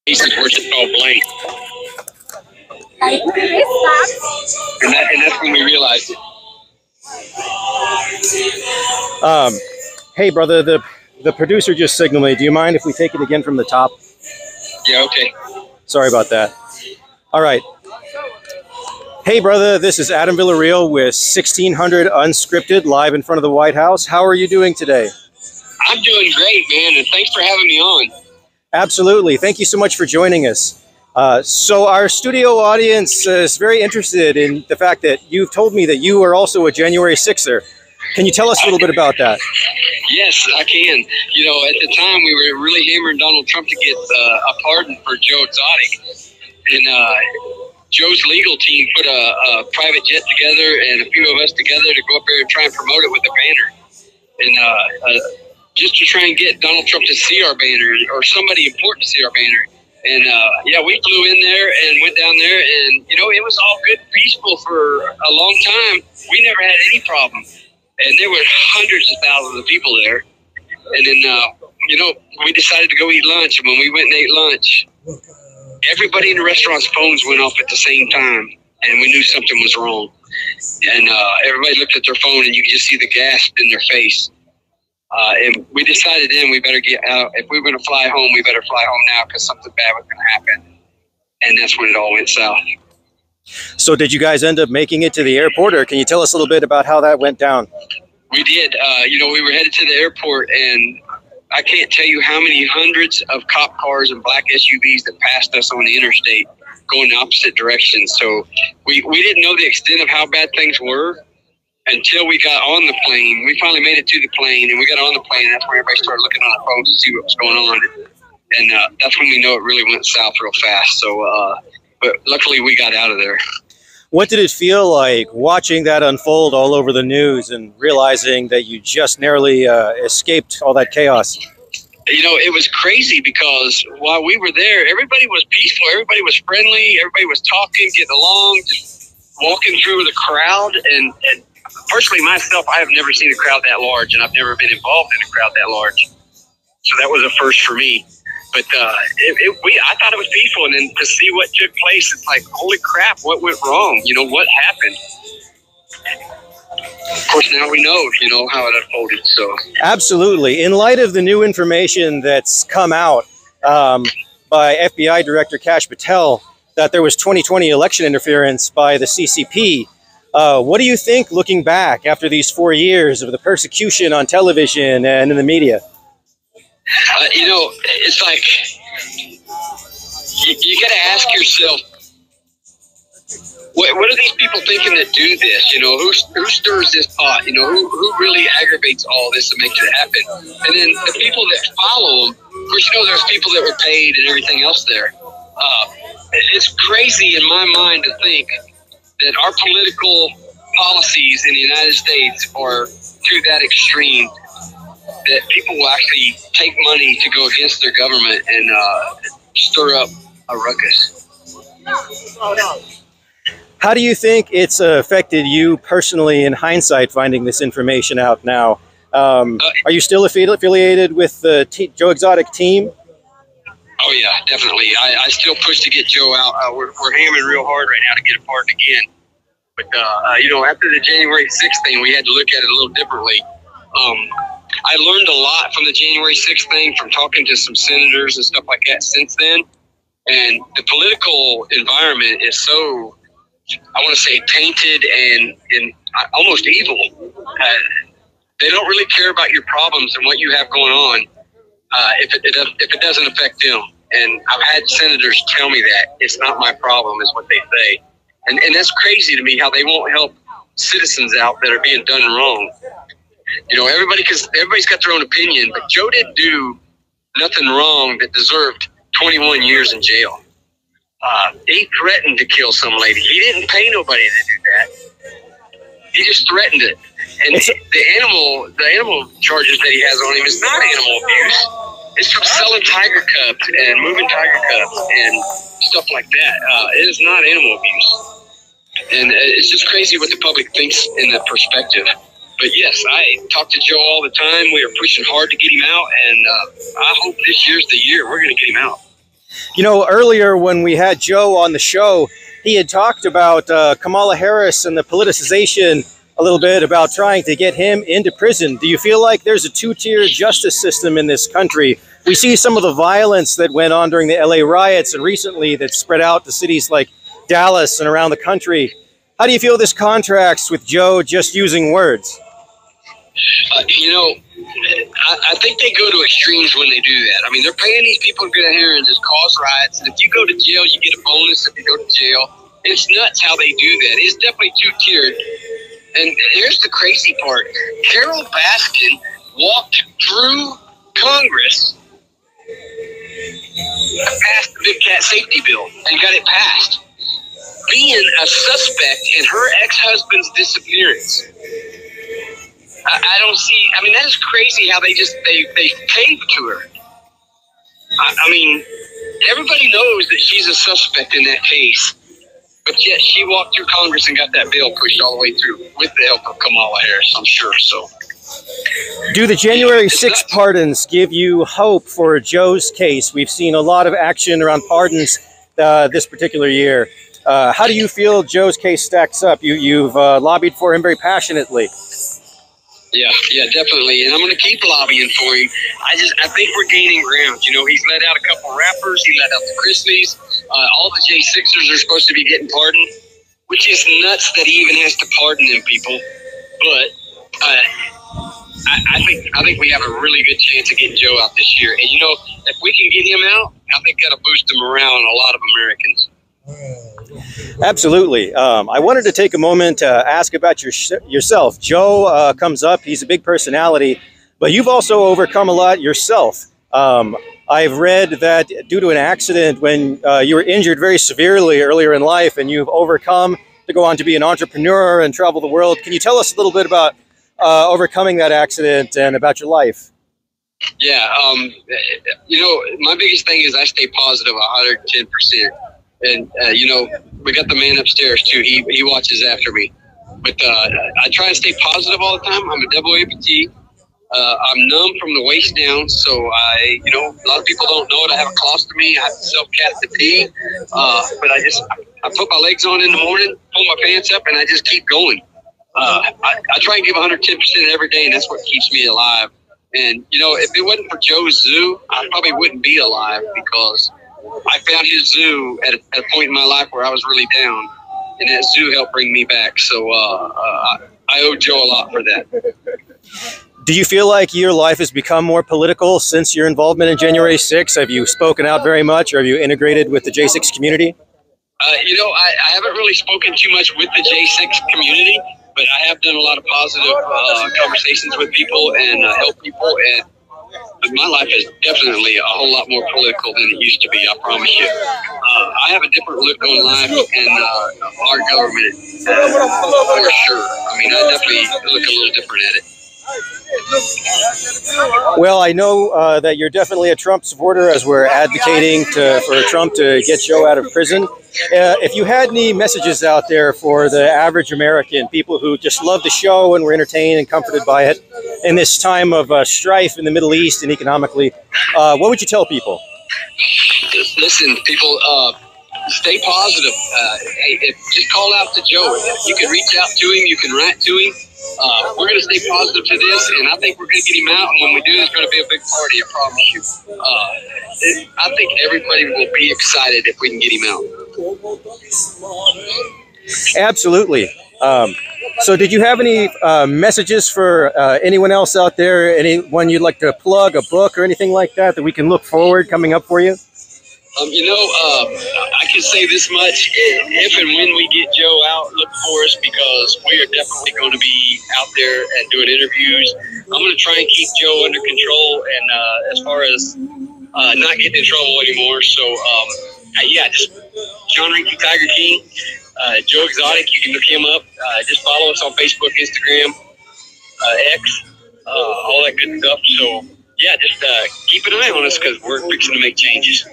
Cases were just all blank. And that's when we realized it. Hey, brother, the producer just signaled me. Do you mind if we take it again from the top? Yeah, okay. Sorry about that. All right. Hey, brother, this is Adam Villarreal with 1600 Unscripted live in front of the White House. How are you doing today? I'm doing great, man, and thanks for having me on. Absolutely. Thank you so much for joining us. So our studio audience is very interested in the fact that you've told me that you are also a January 6er. Can you tell us a little bit about that? Yes, I can. You know, at the time we were really hammering Donald Trump to get a pardon for Joe Exotic. And Joe's legal team put a private jet together and a few of us together to go up there and try and promote it with a banner. And just to try and get Donald Trump to see our banner, or somebody important to see our banner. And yeah, we flew in there and went down there, and you know, it was all good and peaceful for a long time. We never had any problem, and there were hundreds of thousands of people there. And then you know, we decided to go eat lunch, and when we went and ate lunch, everybody in the restaurant's phones went off at the same time, and we knew something was wrong. And everybody looked at their phone, and you could just see the gasp in their face. And we decided then we better get out. If we were going to fly home, we better fly home now because something bad was going to happen. And that's when it all went south. So did you guys end up making it to the airport, or can you tell us a little bit about how that went down? We did. You know, we were headed to the airport, and I can't tell you how many hundreds of cop cars and black SUVs that passed us on the interstate going the opposite direction. So we didn't know the extent of how bad things were until we got on the plane. We finally made it to the plane, and we got on the plane, and that's where everybody started looking on their phones to see what was going on. And that's when we know it really went south real fast. So, but luckily we got out of there. What did it feel like watching that unfold all over the news and realizing that you just narrowly escaped all that chaos? You know, it was crazy because while we were there, everybody was peaceful. Everybody was friendly. Everybody was talking, getting along, just walking through the crowd. And personally, myself, I have never seen a crowd that large, and I've never been involved in a crowd that large. So that was a first for me. But I thought it was peaceful, and then to see what took place, it's like, holy crap, what went wrong? You know, what happened? Of course, now we know, you know, how it unfolded. So absolutely. In light of the new information that's come out by FBI Director Kash Patel that there was 2020 election interference by the CCP, what do you think, looking back after these 4 years of the persecution on television and in the media? You know, it's like you got to ask yourself, what are these people thinking that do this? You know, who stirs this pot? You know, who really aggravates all this and makes it happen? And then the people that follow them, of course, you know, there's people that were paid and everything else there. It's crazy in my mind to think that our political policies in the United States are to that extreme, that people will actually take money to go against their government and stir up a ruckus. How do you think it's affected you personally in hindsight, finding this information out now? Are you still affiliated with the Joe Exotic team? Oh, yeah, definitely. I still push to get Joe out. We're hammering real hard right now to get a pardon again. But, you know, after the January 6th thing, we had to look at it a little differently. I learned a lot from the January 6th thing, from talking to some senators and stuff like that since then. And the political environment is so, I want to say, tainted and almost evil. They don't really care about your problems and what you have going on if it doesn't affect them. And I've had senators tell me that it's not my problem, is what they say. And that's crazy to me, how they won't help citizens out that are being done wrong. You know, everybody's got their own opinion, but Joe didn't do nothing wrong that deserved 21 years in jail. He threatened to kill some lady. He didn't pay nobody to do that. He just threatened it. And the animal charges that he has on him is not animal abuse. It's from selling tiger cubs and moving tiger cubs and stuff like that. It is not animal abuse. And it's just crazy what the public thinks in that perspective. But yes, I talk to Joe all the time. We are pushing hard to get him out, and I hope this year's the year we're going to get him out. You know, earlier when we had Joe on the show, he had talked about Kamala Harris and the politicization a little bit about trying to get him into prison. Do you feel like there's a two-tier justice system in this country? We see some of the violence that went on during the LA riots and recently that spread out to cities like Dallas and around the country. How do you feel this contrasts with Joe just using words? You know, I think they go to extremes when they do that. I mean, they're paying these people to get out here and just cause riots. And if you go to jail, you get a bonus if you go to jail. It's nuts how they do that. It's definitely two-tiered. And here's the crazy part. Carol Baskin walked through Congress, passed the Big Cat Safety Bill, and got it passed, being a suspect in her ex-husband's disappearance. I don't see. I mean, that is crazy how they caved to her. I mean, everybody knows that she's a suspect in that case, but yet she walked through Congress and got that bill pushed all the way through with the help of Kamala Harris, I'm sure. So, do the January 6th pardons give you hope for Joe's case? We've seen a lot of action around pardons this particular year. How do you feel Joe's case stacks up? You've lobbied for him very passionately. Yeah, definitely. And I'm going to keep lobbying for him. I think we're gaining ground. You know, he's let out a couple rappers. He let out the Chrisleys. All the J6ers are supposed to be getting pardoned, which is nuts that he even has to pardon them people. But I think we have a really good chance of getting Joe out this year. And, you know, if we can get him out, I think that'll boost him around a lot of Americans. Absolutely. I wanted to take a moment to ask about yourself. Joe comes up. He's a big personality, but you've also overcome a lot yourself. I've read that due to an accident when you were injured very severely earlier in life, and you've overcome to go on to be an entrepreneur and travel the world. Can you tell us a little bit about overcoming that accident and about your life? Yeah. You know, my biggest thing is I stay positive 110%. And, you know, we got the man upstairs, too. He watches after me. But I try and stay positive all the time. I'm a double amputee. I'm numb from the waist down. So, you know, a lot of people don't know it. I have a colostomy. I have to self-catheter pee. But I put my legs on in the morning, pull my pants up, and I just keep going. I try and give 110% every day, and that's what keeps me alive. And, you know, if it wasn't for Joe's Zoo, I probably wouldn't be alive because I found his zoo at a point in my life where I was really down, and that zoo helped bring me back. So I owe Joe a lot for that. Do you feel like your life has become more political since your involvement in January 6th? Have you spoken out very much, or have you integrated with the J6 community? You know, I haven't really spoken too much with the J6 community, but I have done a lot of positive conversations with people and help people, and my life is definitely a whole lot more political than it used to be, I promise you. I have a different look on life and our government, for sure. I mean, I definitely look a little different at it. Well, I know that you're definitely a Trump supporter as we're advocating for Trump to get Joe out of prison. If you had any messages out there for the average American, people who just love the show and were entertained and comforted by it in this time of strife in the Middle East and economically, what would you tell people? Listen, people, stay positive. Just call out to Joe. You can reach out to him. You can write to him. We're going to stay positive to this, and I think we're going to get him out. And when we do, there's going to be a big party, I promise you. I think everybody will be excited if we can get him out. Absolutely. So did you have any messages for anyone else out there? Anyone you'd like to plug, a book or anything like that we can look forward coming up for you? You know, I can say this much. If and when we get Joe out, look for us because we are definitely going to be out there and doing interviews. I'm going to try and keep Joe under control and as far as not getting in trouble anymore. So, yeah, just John Reinke, Tiger King, Joe Exotic. You can look him up. Just follow us on Facebook, Instagram, X, all that good stuff. So, yeah, just keep an eye on us because we're fixing to make changes.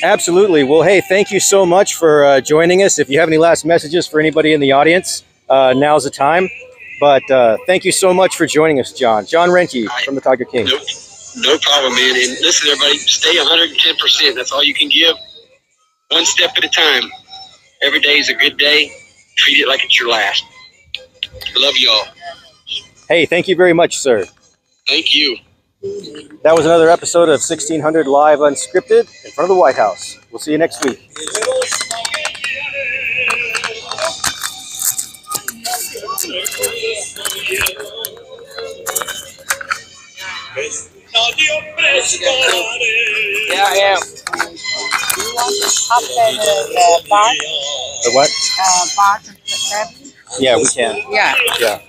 Absolutely. Well, hey, thank you so much for joining us. If you have any last messages for anybody in the audience, now's the time. But thank you so much for joining us, John. John Reinke from the Tiger King. Nope. No problem, man. And listen, everybody, stay 110%. That's all you can give. One step at a time. Every day is a good day. Treat it like it's your last. Love y'all. Hey, thank you very much, sir. Thank you. That was another episode of 1600 Live Unscripted in front of the White House. We'll see you next week. Yeah, I am. Do you want to pop the bar? The what? Bar. Yeah, we can. Yeah. Yeah.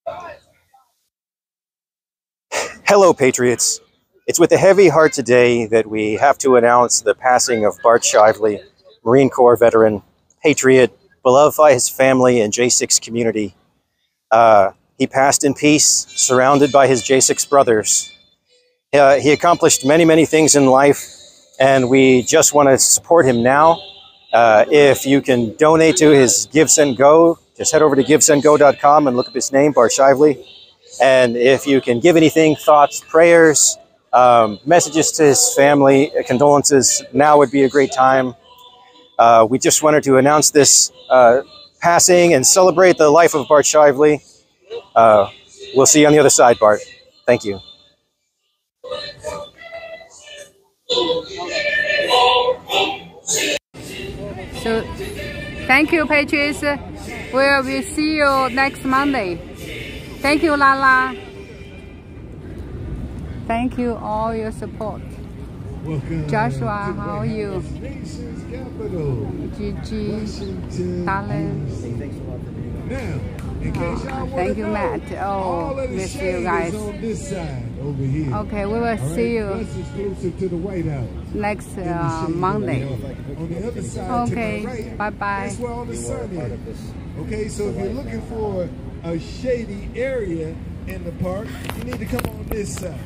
All right. Hello, Patriots. It's with a heavy heart today that we have to announce the passing of Bart Shively, Marine Corps veteran, patriot, beloved by his family and J6 community. He passed in peace, surrounded by his J6 brothers. He accomplished many, many things in life, and we just want to support him now. If you can donate to his Give, Send, Go, just head over to givesendgo.com and look up his name, Bart Shively. And if you can give anything, thoughts, prayers, messages to his family, condolences, now would be a great time. We just wanted to announce this passing and celebrate the life of Bart Shively. We'll see you on the other side, Bart. Thank you. So, thank you, Patriots. We will see you next Monday. Thank you, Lala. Thank you all your support. Welcome Joshua, how are you? Nation's capital, Gigi, Washington, Darling. Now, in case y'all want Thank to you, know, Matt. all Oh, of the miss you shade guys. is on this side over here. Okay, we will All see right? you That's exclusive to the White House. next In the shade Monday. over there. On the other side, Okay, to my right, bye-bye. that's where all the sun is. Okay, so if you're looking for a shady area in the park, you need to come on this side.